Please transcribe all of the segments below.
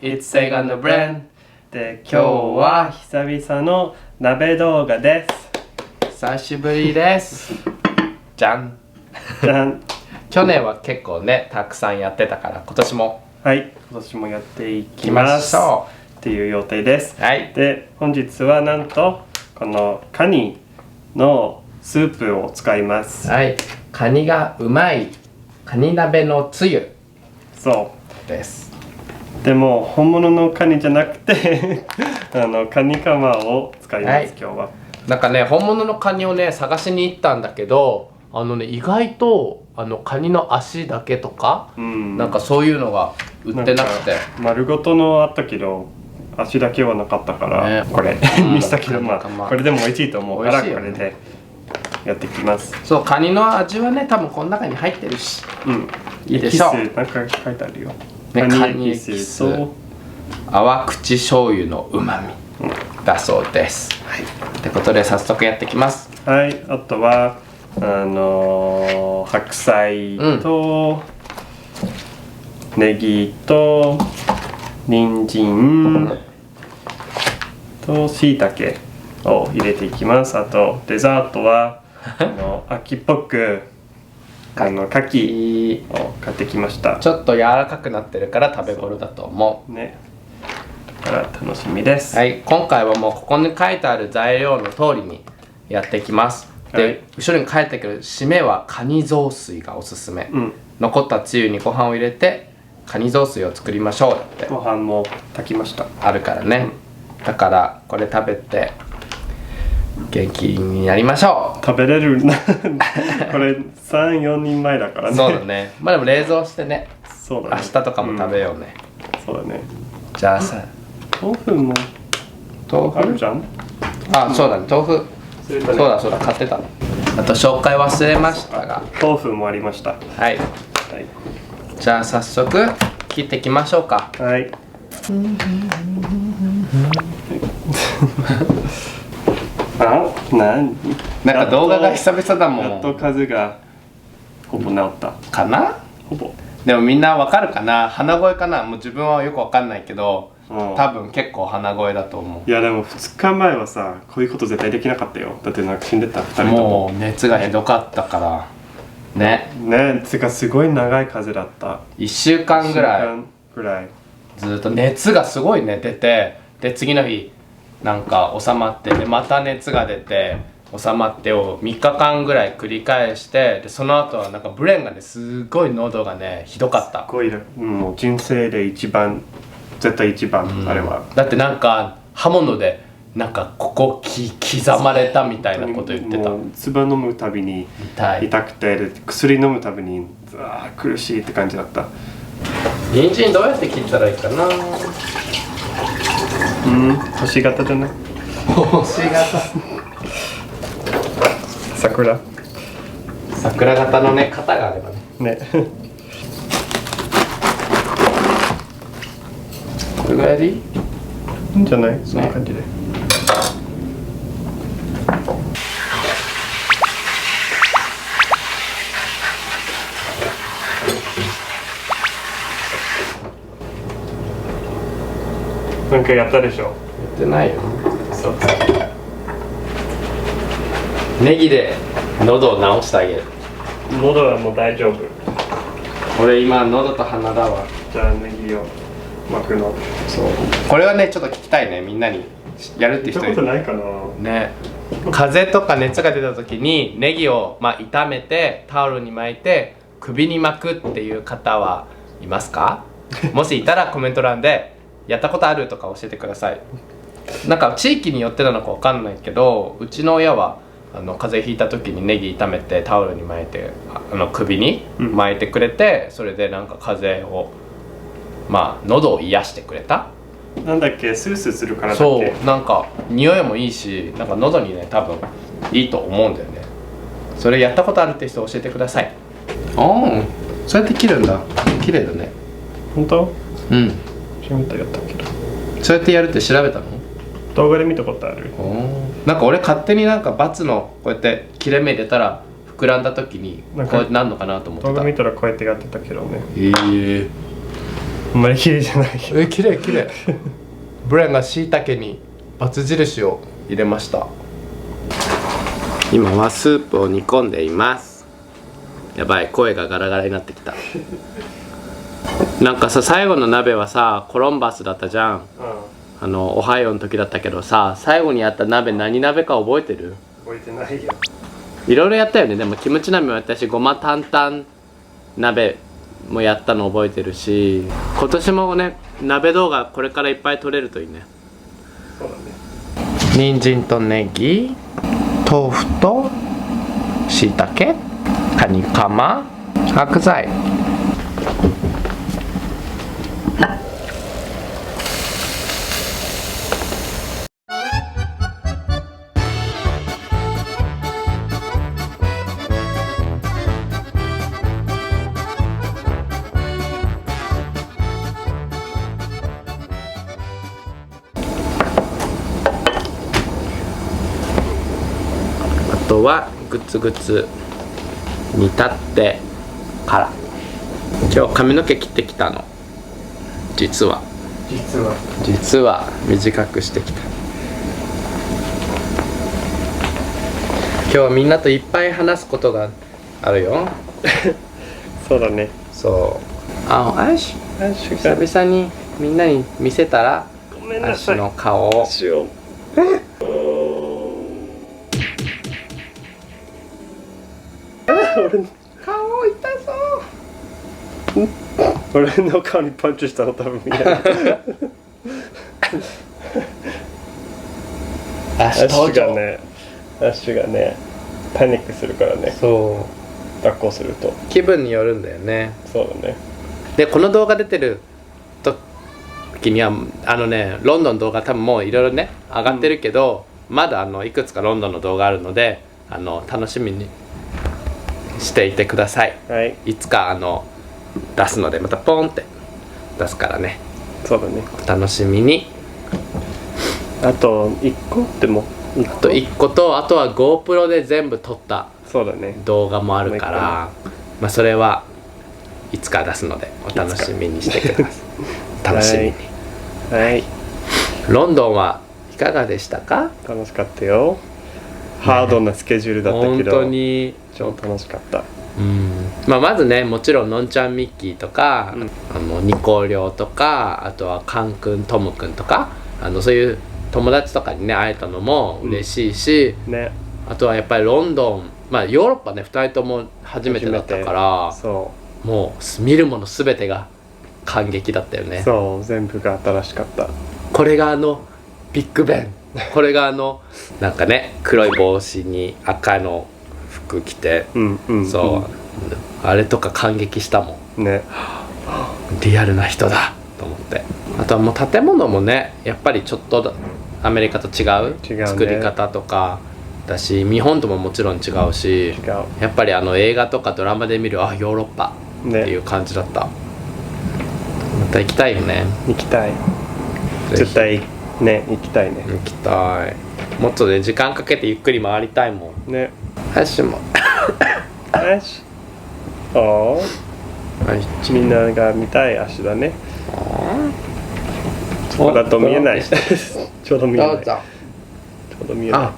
It's Sega and the Brand で、今日は久々の鍋動画です。久しぶりです。じゃんじゃん。去年は結構ね、たくさんやってたから今年もはい、今年もやっていきますっていう予定です。はい。で、本日はなんとこのカニのスープを使います。はい。カニがうまいカニ鍋のつゆそうです。でも本物のカニじゃなくてカニカマを使います、はい、今日は。なんかね、本物のカニをね探しに行ったんだけど、意外とカニの足だけとか、なんかそういうのが売ってなくて、丸ごとのあったけど足だけはなかったから、これにしたけど、まあこれでも美味しいと思うから、これでやっていきます。そう、カニの味はね多分この中に入ってるし、いいでしょう。なんか書いてあるよ。カニエキスと淡口醤油のうまみだそうです。はい。ってことで早速やっていきます。はい。あとは白菜と、ネギと人参と椎茸を入れていきます。あとデザートは秋っぽく牡蠣を買ってきました。ちょっと柔らかくなってるから食べ頃だと思うね。だから楽しみです。はい。今回はもうここに書いてある材料の通りにやっていきます。で、はい、後ろに書いてくる締めはカニ雑炊がおすすめ、残ったつゆにご飯を入れてカニ雑炊を作りましょうって。ご飯も炊きました。あるからね、だからこれ食べて元気になりましょう。食べれるなこれ3、4人前だからね。そうだね。まあでも冷蔵してね、そうだね、明日とかも食べようね。そうだね。じゃあさ、豆腐あるじゃん。あ、そうだね、豆腐、そうだ買ってた。あと紹介忘れましたが、豆腐もありました。はい、じゃあ早速切っていきましょうか。はい。なんか動画が久々だもん。やっと風がほぼ治ったかな。ほぼ。でもみんなわかるかな、鼻声かな。もう自分はよくわかんないけど、多分結構鼻声だと思う。いやでも2日前はさ、こういうこと絶対できなかったよ。だってなんか死んでた2人とも。もう熱がひどかったからね。つかすごい長い風邪だった。1週間ぐらいずっと熱がすごいね出て、で次の日なんか収まって、でまた熱が出て収まってを3日間ぐらい繰り返して、でその後はなんかブレンがねすごい喉がねひどかった。すごい、もう人生で一番、絶対一番、あれは。だってなんか刃物でなんかここ刻まれたみたいなこと言ってた。唾飲むたびに痛くて、薬飲むたびに苦しいって感じだった。人参どうやって切ったらいいかな。星型じゃない？星型桜型のね、型があればね。これぐらいでいい？いいんじゃない？そんな感じで。なんかやったでしょ？やってないよ。そう。ネギで喉を治してあげる。喉はもう大丈夫。俺今喉と鼻だわ。じゃあネギを巻くの。そう。これはねちょっと聞きたいね、みんなにやるって人いる？聞いたことないかな。ね。風邪とか熱が出た時にネギを炒めてタオルに巻いて首に巻くっていう方はいますか？もしいたらコメント欄でやったことあるとか教えてください。なんか地域によってなのかわかんないけど、うちの親は風邪ひいた時にネギ炒めてタオルに巻いて首に巻いてくれて、それでなんか風邪を喉を癒してくれた。なんだっけ、スースーするからだっけ。そう、なんか匂いもいいし、なんか喉にね多分いいと思うんだよね。それやったことあるって人教えてください。そうやって切るんだ。綺麗だね。本当？やったけど、そうやってやるって調べたの？動画で見たことある。なんか俺勝手になんかバツのこうやって切れ目入れたら膨らんだ時にこうやってなんのかなと思ってた。動画見たらこうやってやってたけどね。あんまり綺麗じゃない。綺麗綺麗。ブレンがしいたけにバツ印を入れました。今はスープを煮込んでいます。やばい、声がガラガラになってきた。なんかさ、最後の鍋はさコロンバスだったじゃん。オハイオの時だったけどさ、最後にやった鍋何鍋か覚えてる？覚えてないよ。いろいろやったよね。でもキムチ鍋もやったし、ごま担々鍋もやったの覚えてるし、今年もね鍋動画これからいっぱい撮れるといいね。そうだね。人参とネギ、豆腐としいたけ、カニカマ、白菜。あとはグツグツ煮立ってから今日髪の毛切ってきたの。実は短くしてきた。今日はみんなといっぱい話すことがあるよ。そうだね。そう、アシ久々にみんなに見せたら、ごめんなさい。アシの顔を顔痛そう。俺の顔にパンチしたの多分見ない。アッシュがねパニックするからね。そう抱っこすると気分によるんだよね。そうだね。でこの動画出てる時にはロンドンの動画多分もういろいろね上がってるけど、まだいくつかロンドンの動画あるので楽しみにしていてください。はい。いつか出すのでまたポンって出すからね。そうだね。お楽しみに。あと1個でもあと1個と、あとは GoPro で全部撮ったそうだね動画もあるから、まあそれはいつか出すのでお楽しみにしてください。楽しみに。はい。ロンドンはいかがでしたか？楽しかったよ。ハードなスケジュールだったけど、本当に超楽しかった。まずね、もちろんのんちゃんミッキーとか、ニコリョウとか、あとはカンくん、トムくんとか、そういう友達とかにね会えたのも嬉しいし、ね、あとはやっぱりロンドン、まあヨーロッパね2人とも初めてだったから、もう見るもの全てが感激だったよね。そう、全部が新しかった。これがビッグベン、これがなんかね黒い帽子に赤の服着て、そう、あれとか感激したもんね。リアルな人だと思って。あとはもう建物もねやっぱりちょっとアメリカと違う作り方とかだし、日本とももちろん違うし、やっぱり映画とかドラマで見るヨーロッパっていう感じだった。また行きたいよね。行きたい。絶対ね、行きたいね。行きたい。もっとね時間かけてゆっくり回りたいもんね。アッシュもアッシュみんなが見たい足だね。そうだと見えない。ちょうど見えない。ちょうど見えな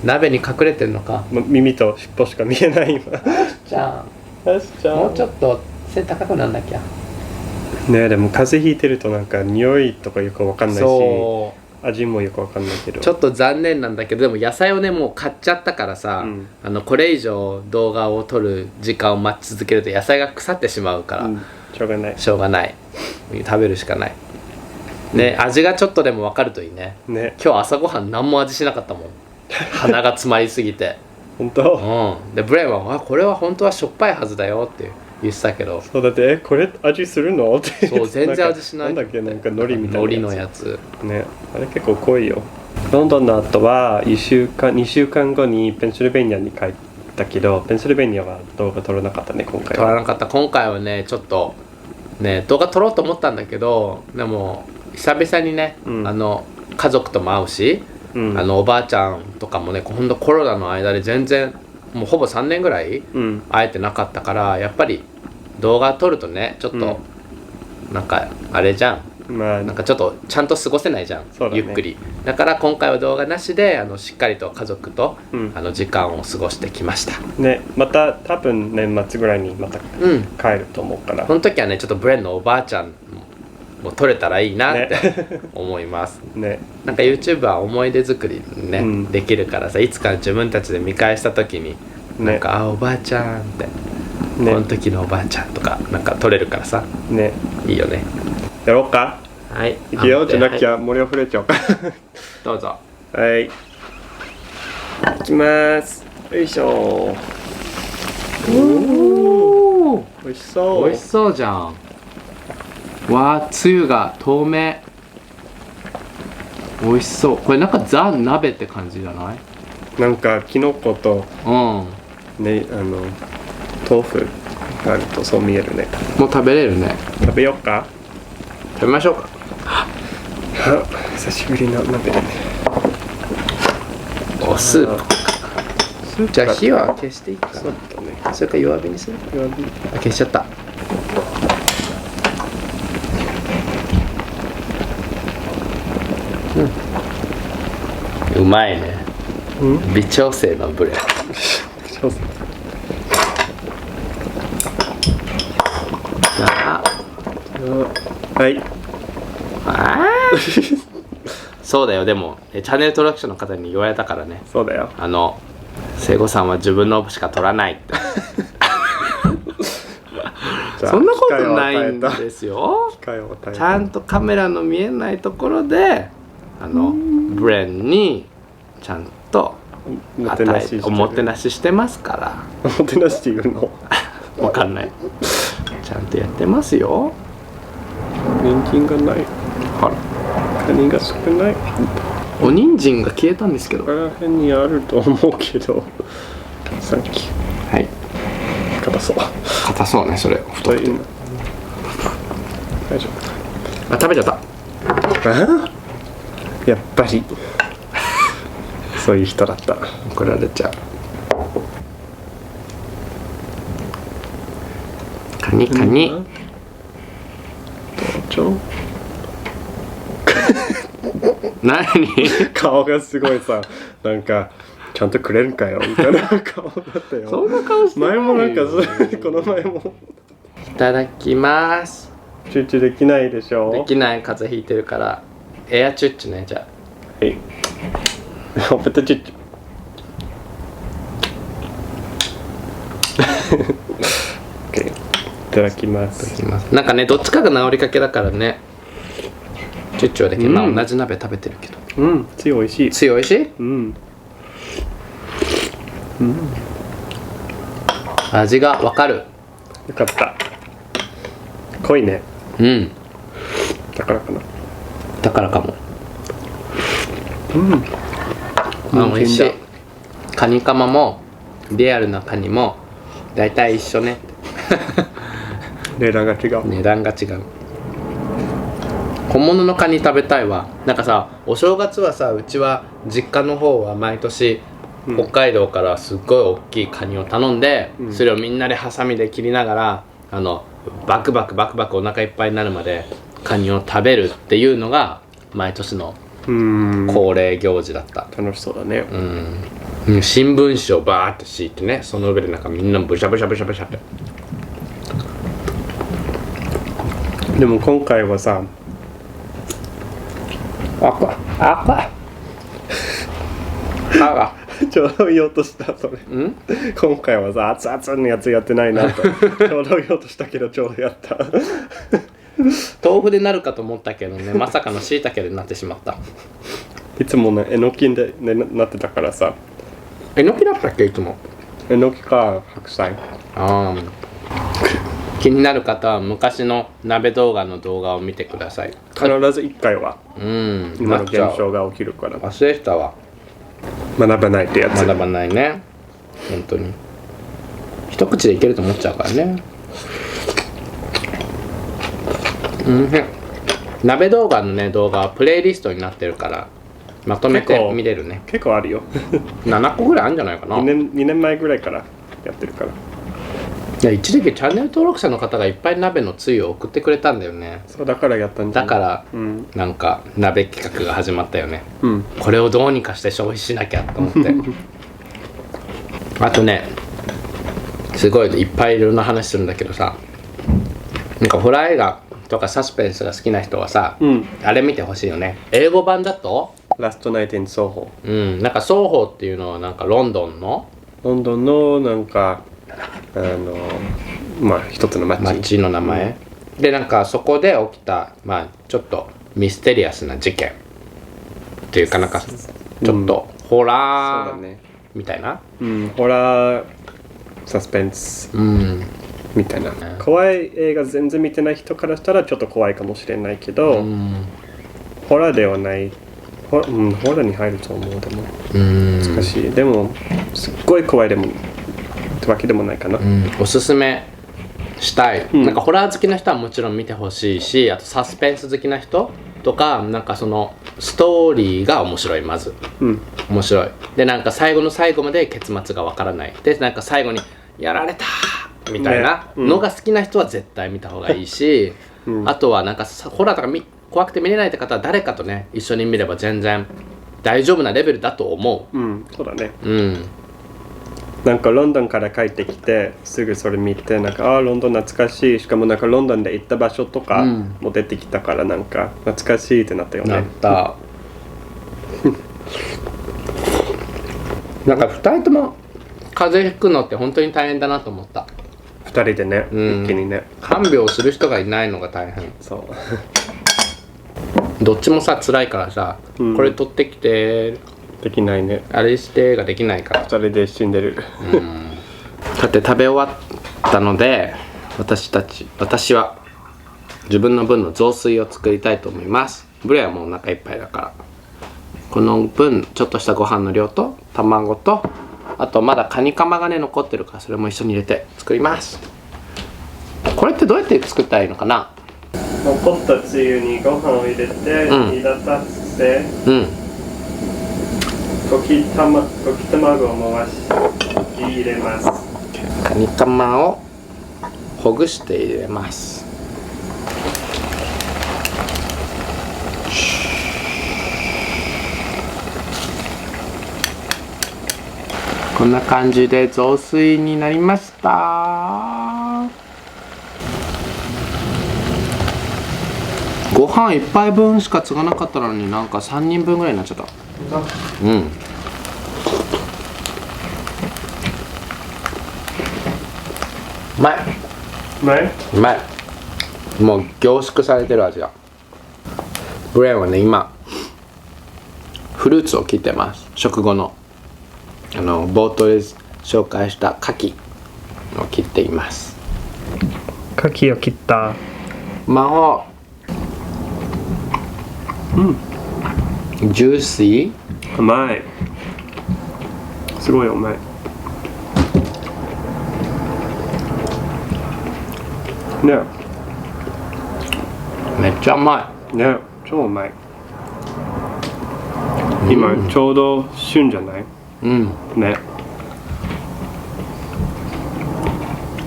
い。鍋に隠れてんのか。耳と尻尾しか見えない今。じゃあもうちょっと背高くなんなきゃね。でも風邪ひいてるとなんか匂いとかよくわかんないし、味もよくわかんないけど、ちょっと残念なんだけど、でも野菜をねもう買っちゃったからさ、これ以上動画を撮る時間を待ち続けると野菜が腐ってしまうから、しょうがない食べるしかないね。味がちょっとでも分かるといいね。今日朝ごはん何も味しなかったもん。鼻が詰まりすぎて。本当？でブレンはこれは本当はしょっぱいはずだよって言ってたけど、そうだってこれ味するのって。そう、全然味しない。なんだっけ、なんか海苔みたいな海苔のやつね。あれ結構濃いよ。ロンドンの後は2週間後にペンシルベニアに帰ったけど、ペンシルベニアは動画撮らなかったね。今回は撮らなかった。今回はねちょっとね動画撮ろうと思ったんだけど、でも久々にね、家族とも会うし、おばあちゃんとかもね、ほんとコロナの間で全然もうほぼ3年ぐらい会えてなかったから、やっぱり動画撮るとねちょっとなんかあれじゃん、まあなんかちょっとちゃんと過ごせないじゃん、そうだねゆっくり。だから今回は動画なしでしっかりと家族と、うん時間を過ごしてきました。ね、また多分年末ぐらいにまたうん帰ると思うから、その時はねちょっとブレンのおばあちゃんも撮れたらいいなってね思います。ね、なんか YouTube は思い出作りね、うんできるからさ、いつか自分たちで見返した時に、なんかあおばあちゃんって、この時のおばあちゃんとかなんか撮れるからさ、ね、いいよね。やろうか。はいいくよ、じゃなきゃゃ森を触れちゃおうか。どうぞ。はい、いきます。よいしょ。おお、美味しそう。美味しそうじゃん。わあ、つゆが透明。美味しそう。これなんかザ鍋って感じじゃない？なんかキノコとうん。もね、豆腐があるとそう見えるね。う食べれるね。食べようか。食べましょうか。あ、久しぶりの鍋だね。おスープ。スープじゃあ火は消していいかそうな。だね。それか弱火にする？弱火。あ、消しちゃった。うん。うまいね。うん。微調整のブレ。そうそう。あはい。あーそうだよ。でもチャンネル登録者の方に言われたからね。そうだよ。聖子さんは自分のしか取らないってじゃあそんなことないんですよ。機会を与えた。ちゃんとカメラの見えないところでブレンにちゃんとおもてなししてる。おもてなししてますかおもてなしっていうの。ら。わかんない。ちゃんとやってますよ。人参がない。ほら、カニが少ない。お人参が消えたんですけど。ここら辺にあると思うけど。サンキュー。はい。硬そう。硬そうね、それ。太くて。大丈あ、食べちゃった。夫。やっぱりそういう人だった。怒られちゃう。カニカニ。どう何？顔がすごいさ、なんかちゃんとくれるかよみたいな顔だったよ。そんな顔してないよ。前もなんかこの前もいただきます。集中できないでしょ。できない、風邪ひいてるから。エアチュッチュね、じゃはい。おペタチュッチュ。OK。いただきまあ。す。いきます。なんかね、どっちかが治りかけだからね。チュッチュはできる。まあ同じ鍋食べてるけど。うん、つゆ美味しい。つゆおいしい？うん。味がわかる。よかった。濃いね。うん。だからかな。だからかも。うん。あ、美味しい。カニカマもリアルなカニもだいたい一緒ね。値段が違う。値段が違う。本物のカニ食べたいわ。なんかさ、お正月はさ、うちは実家の方は毎年うん北海道からすっごい大きいカニを頼んで、うんそれをみんなでハサミで切りながらバクバクバクバクお腹いっぱいになるまでカニを食べるっていうのが毎年の恒例行事だった。楽しそうだね。うん、新聞紙をバーって敷いてね、その上でなんかみんなブシャブシャブシャブシャって。でも今回はさ、赤ちょうど言おうとしたそれ。ん？今回はさ、熱々のやつやってないなとちょうど言おうとしたけどちょうどやった。豆腐でなるかと思ったけどね、まさかの椎茸でなってしまった。いつもね、えのきで、ね、なってたからさ。えのきだったっけ、いつも。えのきか白菜。ああ。気になる方は昔の鍋動画の動画を見てください。必ず1回は今の現象が起きるから忘れてたわ。学ばないってやつ。学ばないね、本当に。一口でいけると思っちゃうからね。鍋動画のね、動画はプレイリストになってるからまとめて見れるね。結構あるよ。7個ぐらいあるんじゃないかな。2年前ぐらいからやってるから。一時期チャンネル登録者の方がいっぱい鍋のつゆを送ってくれたんだよね。そうだからやったんじゃない？だから、なんか鍋企画が始まったよね。これをどうにかして消費しなきゃと思ってあとね、すごいいっぱいいろんな話するんだけどさ、なんかホラー映画とかサスペンスが好きな人はさ、あれ見てほしいよね。英語版だとラストナイト・イン・ソーホー。なんかソーホーっていうのはなんかロンドンのなんかまあ一つの町の名前、でなんかそこで起きたまあちょっとミステリアスな事件っていうかなんかちょっとホラーみたいな、ホラーサスペンスみたいな、怖い映画全然見てない人からしたらちょっと怖いかもしれないけど、ホラーではないホラーに入ると思う。でも難しい。でもすっごい怖いでもってわけでもないかな。おすすめしたい、なんかホラー好きな人はもちろん見てほしいし、あとサスペンス好きな人とか、なんかそのストーリーが面白い。まず、面白い。でなんか最後の最後まで結末がわからない。でなんか最後にやられたみたいなのが好きな人は絶対見た方がいいし、あとはなんかホラーとか怖くて見れないって方は誰かとね一緒に見れば全然大丈夫なレベルだと思う。そうだね。なんかロンドンから帰ってきてすぐそれ見て、なんかロンドン懐かしい。しかもなんかロンドンで行った場所とかも出てきたから、なんか懐かしいってなったよね。なったなんか2人とも風邪ひくのって本当に大変だなと思った。2人でね、一気にね。看病する人がいないのが大変。そうどっちもさ辛いからさ、これ取ってきてできないね。あれしてができないから。2人で死んでる。さて食べ終わったので、私は自分の分の雑炊を作りたいと思います。ブレはもうお腹いっぱいだから、この分ちょっとしたご飯の量と卵と、あとまだカニカマがね残ってるから、それも一緒に入れて作ります。これってどうやって作ったらいいのかな。残ったつゆにご飯を入れて、煮立たせて、溶き卵を回し入れます。カニカマをほぐして入れます。こんな感じで雑炊になりました。ご飯1杯分しか継がなかったのに、なんか3人分ぐらいになっちゃった。うまい。うまい。もう凝縮されてる味が。ブレンはね今フルーツを切ってます。食後の冒頭で紹介した牡蠣を切っています。牡蠣を切った魔法。ジューシー。甘い。すごい甘いね。めっちゃ甘いね。超うまい。今ちょうど旬じゃない？ね。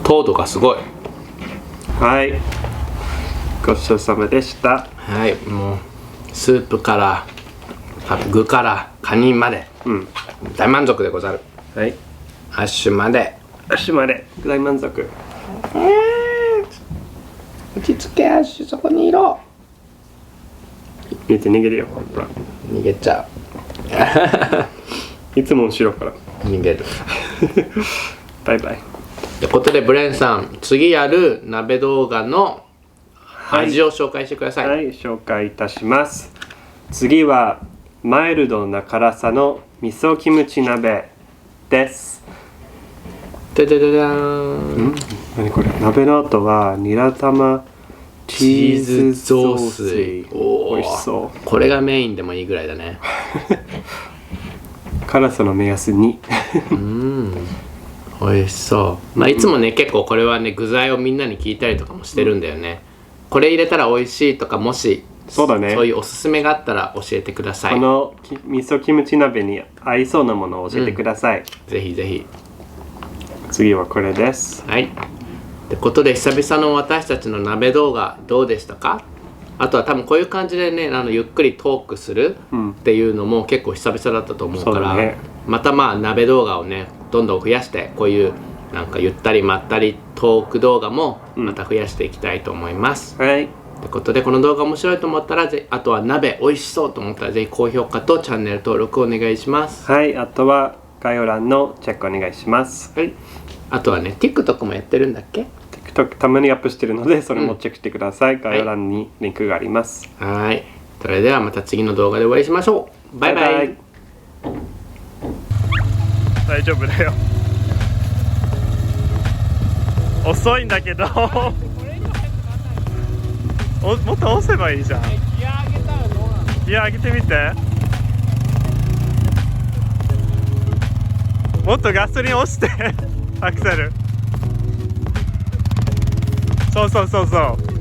糖度がすごい。はい、ごちそうさまでした。はい、もうスープから具からカニまで、大満足でござる。はい、アッシュまで大満足。落ち着けアッシュ、そこにいろ。見て逃げるよ。ほら逃げちゃういつも後ろから逃げるバイバイ。ということでブレンさん、次やる鍋動画の味を紹介してください。はい、紹介いたします。次はマイルドな辛さの味噌キムチ鍋です。ででででーん。何これ。鍋の後はニラ玉チーズ雑炊。おー、美味しそう。これがメインでもいいぐらいだね辛さの目安に美味しそう。まあいつもね、結構これはね具材をみんなに聞いたりとかもしてるんだよね。これ入れたら美味しいとか、もしそうだね、そういうおすすめがあったら教えてください。この味噌キムチ鍋に合いそうなものを教えてください。ぜひぜひ。次はこれです。はい。ってことで、久々の私たちの鍋動画どうでしたか？あとは多分こういう感じでね、ゆっくりトークするっていうのも結構久々だったと思うから、ね、またまあ鍋動画をねどんどん増やして、こういうなんかゆったりまったりトーク動画もまた増やしていきたいと思います。はい。ということで、この動画面白いと思ったら、あとは鍋美味しそうと思ったら、ぜひ高評価とチャンネル登録お願いします。はい、あとは概要欄のチェックお願いします。はい。あとはね、TikTok もやってるんだっけ？ TikTok たまにアップしてるので、それもチェックしてください。概要欄にリンクがあります。はい。それではまた次の動画でお会いしましょう。バイバイ。大丈夫だよ。遅いんだけどもっと押せばいいじゃん。ギア上げたらどうなの？ギア上げてみて。もっとガソリン押してアクセル。そうそうそうそう。